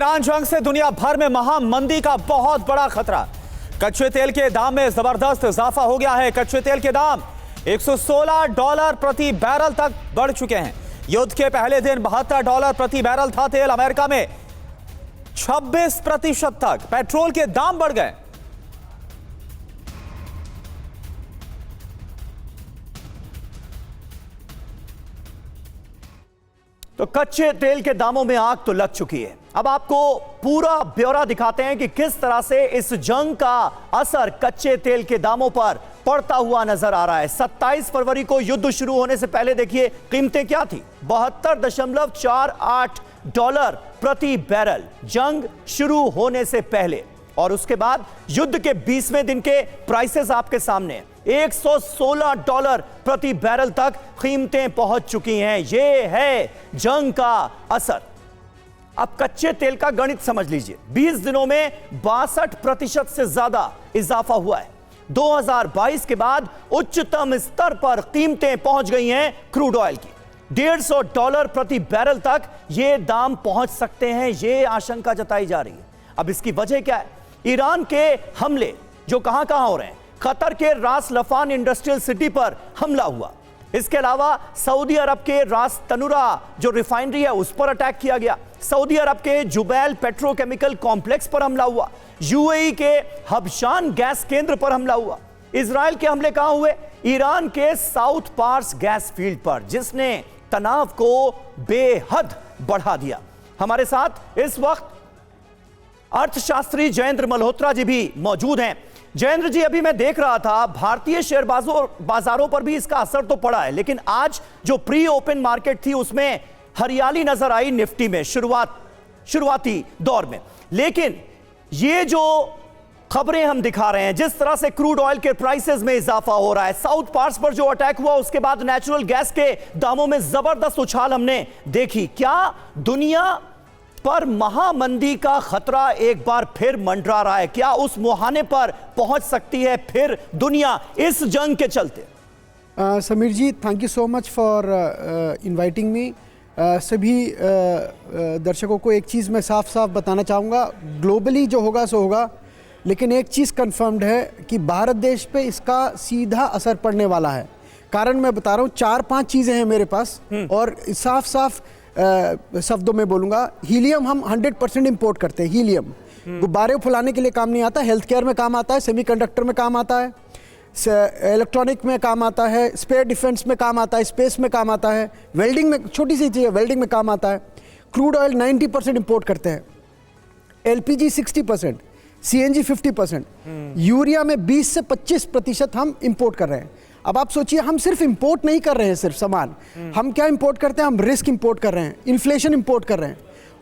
Iran जंग से दुनिया भर में महामंदी का बहुत बड़ा खतरा। कच्चे तेल के दाम में जबरदस्त इजाफा हो गया है। कच्चे तेल के दाम $116 प्रति बैरल तक बढ़ चुके हैं। युद्ध के पहले दिन $72 प्रति बैरल था तेल। अमेरिका में 26% तक पेट्रोल के दाम बढ़ गए। तो कच्चे तेल के दामों में आग तो लग चुकी है। अब आपको पूरा ब्यौरा दिखाते हैं कि किस तरह से इस जंग का असर कच्चे तेल के दामों पर पड़ता हुआ नजर आ रहा है। 27 फरवरी को युद्ध शुरू होने से पहले देखिए कीमतें क्या थी। $72.48 प्रति बैरल जंग शुरू होने से पहले, और उसके बाद युद्ध के 20वें दिन के प्राइसेस आपके सामने $116 प्रति बैरल तक कीमतें पहुंच चुकी हैं। यह है जंग का असर। अब कच्चे तेल का गणित समझ लीजिए। 20 दिनों में 62% से ज्यादा इजाफा हुआ है। 2022 के बाद उच्चतम स्तर पर कीमतें पहुंच गई हैं क्रूड ऑयल की। $150 प्रति बैरल तक ये दाम पहुंच सकते हैं, ये आशंका जताई जा रही है। अब इसकी वजह क्या है? ईरान के हमले जो कहां हो रहे हैं। कतर के रास लफान इंडस्ट्रियल सिटी पर हमला हुआ। इसके अलावा सऊदी अरब के रास तनुरा जो रिफाइनरी है उस पर अटैक किया गया। सऊदी अरब के जुबैल पेट्रोकेमिकल कॉम्प्लेक्स पर हमला हुआ। यूएई के हबशान गैस केंद्र पर हमला हुआ। इजराइल के हमले कहां हुए? ईरान के साउथ पार्स गैस फील्ड पर, जिसने तनाव को बेहद बढ़ा दिया। हमारे साथ इस वक्त अर्थशास्त्री जयेंद्र मल्होत्रा जी भी मौजूद हैं। जयेंद्र जी, अभी मैं देख रहा था भारतीय शेयर बाजारों पर भी इसका असर तो पड़ा है, लेकिन आज जो प्री ओपन मार्केट थी उसमें हरियाली नजर आई निफ्टी में शुरुआती दौर में। लेकिन ये जो खबरें हम दिखा रहे हैं, जिस तरह से क्रूड ऑयल के प्राइसेस में इजाफा हो रहा है, साउथ पार्स पर जो अटैक हुआ उसके बाद नेचुरल गैस के दामों में जबरदस्त उछाल हमने देखी। क्या दुनिया पर महामंदी का खतरा एक बार फिर मंडरा रहा है? क्या उस मुहाने पर पहुंच सकती है फिर दुनिया इस जंग के चलते? Sameer ji, thank you so much for inviting me. सभी दर्शकों को एक चीज़ मैं साफ साफ बताना चाहूँगा, ग्लोबली जो होगा सो होगा, लेकिन एक चीज़ कंफर्म्ड है कि भारत देश पे इसका सीधा असर पड़ने वाला है। कारण मैं बता रहा हूँ, 4-5 चीज़ें हैं मेरे पास और साफ साफ शब्दों में बोलूँगा। हीलियम हम 100% इंपोर्ट करते हैं। हीलियम गुब्बारे फुलाने के लिए काम नहीं आता, हेल्थ केयर में काम आता है, सेमीकंडक्टर में काम आता है, इलेक्ट्रॉनिक में काम आता है, स्पेयर डिफेंस में काम आता है, स्पेस में काम आता है, वेल्डिंग में, छोटी सी चीज़ है, वेल्डिंग में काम आता है। क्रूड ऑयल 90% इंपोर्ट करते हैं, LPG 60%, CNG 50%, यूरिया में 20 से 25% हम इंपोर्ट कर रहे हैं। अब आप सोचिए, हम सिर्फ इंपोर्ट नहीं कर रहे हैं सिर्फ सामान, हम क्या इंपोर्ट करते हैं? हम रिस्क इंपोर्ट कर रहे हैं, इन्फ्लेशन इंपोर्ट कर रहे हैं,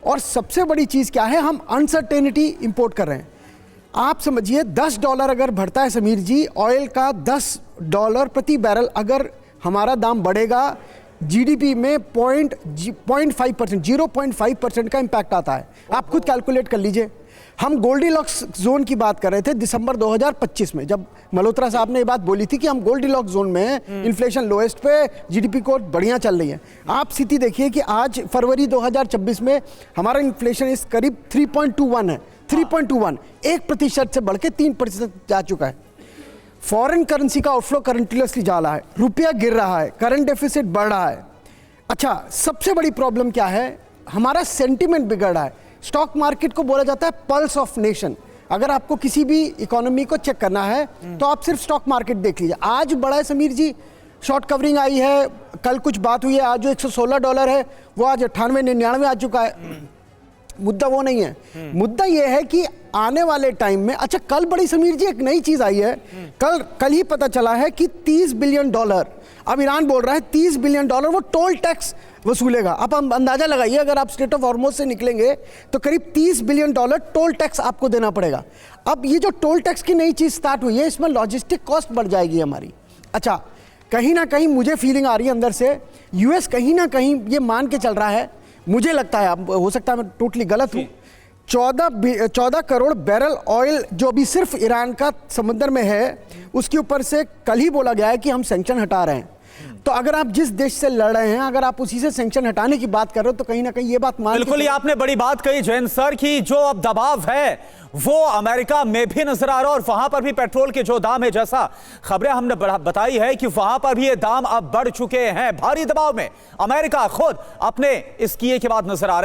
और सबसे बड़ी चीज़ क्या है? हम अनसर्टेनिटी इंपोर्ट कर रहे हैं। आप समझिए, $10 अगर बढ़ता है समीर जी, ऑयल का $10 प्रति बैरल अगर हमारा दाम बढ़ेगा, GDP में 0.5% का इम्पैक्ट आता है। आप खुद कैलकुलेट कर लीजिए। हम गोल्डीलॉक्स जोन की बात कर रहे थे दिसंबर 2025 में, जब मल्होत्रा साहब ने ये बात बोली थी कि हम गोल्डीलॉक्स जोन में हैं, इन्फ्लेशन लोएस्ट पे, GDP को बढ़िया चल रही है। आप स्थिति देखिए कि आज फरवरी 2026 में हमारा इन्फ्लेशन इस करीब 3.21 है। 3.21 1% से बढ़ के 3% जा चुका है। फॉरेन करेंसी का आउटफ्लो कंटिन्यूअसली जा रहा है, रुपया गिर रहा है, करंट डेफिसिट बढ़ रहा है। अच्छा, सबसे बड़ी प्रॉब्लम क्या है? हमारा सेंटिमेंट बिगड़ रहा है। स्टॉक मार्केट को बोला जाता है पल्स ऑफ नेशन। अगर आपको किसी भी इकोनॉमी को चेक करना है तो आप सिर्फ स्टॉक मार्केट देख लीजिए। आज बड़ा है समीर जी, शॉर्ट कवरिंग आई है, कल कुछ बात हुई है, आज जो $116 है वो आज 98-99 आ चुका है। मुद्दा वो नहीं है, मुद्दा ये है कि आने वाले टाइम में, अच्छा कल बड़ी समीर जी एक नई चीज आई है, कल ही पता चला है कि $30 बिलियन, अब ईरान बोल रहा है $30 बिलियन वो टोल टैक्स वसूलेगा। अब हम अंदाजा लगाइए, अगर आप स्ट्रेट ऑफ हॉर्मुज़ से निकलेंगे तो करीब $30 बिलियन टोल टैक्स आपको देना पड़ेगा। अब ये जो टोल टैक्स की नई चीज स्टार्ट हुई है, इसमें लॉजिस्टिक कॉस्ट बढ़ जाएगी हमारी। अच्छा, कहीं ना कहीं मुझे फीलिंग आ रही है अंदर से, यूएस कहीं ना कहीं ये मान के चल रहा है, मुझे लगता है, अब हो सकता है मैं टोटली गलत हूँ, 14 करोड़ बैरल ऑयल जो अभी सिर्फ ईरान का समुद्र में है, उसके ऊपर से कल ही बोला गया है कि हम सैंक्शन हटा रहे हैं। तो अगर आप जिस देश से लड़ रहे हैं, अगर आप उसी से सैंक्शन हटाने की बात कर रहे हो, तो कहीं ना कहीं ये बात मान बिल्कुल, ये आपने बड़ी बात कही जयंत सर की जो अब दबाव है वो अमेरिका में भी नजर आ रहा है और वहां पर भी पेट्रोल के जो दाम है, जैसा खबरें हमने बताई है कि वहां पर भी ये दाम अब बढ़ चुके हैं। भारी दबाव में अमेरिका खुद अपने इस किए के बाद नजर आ रहा है।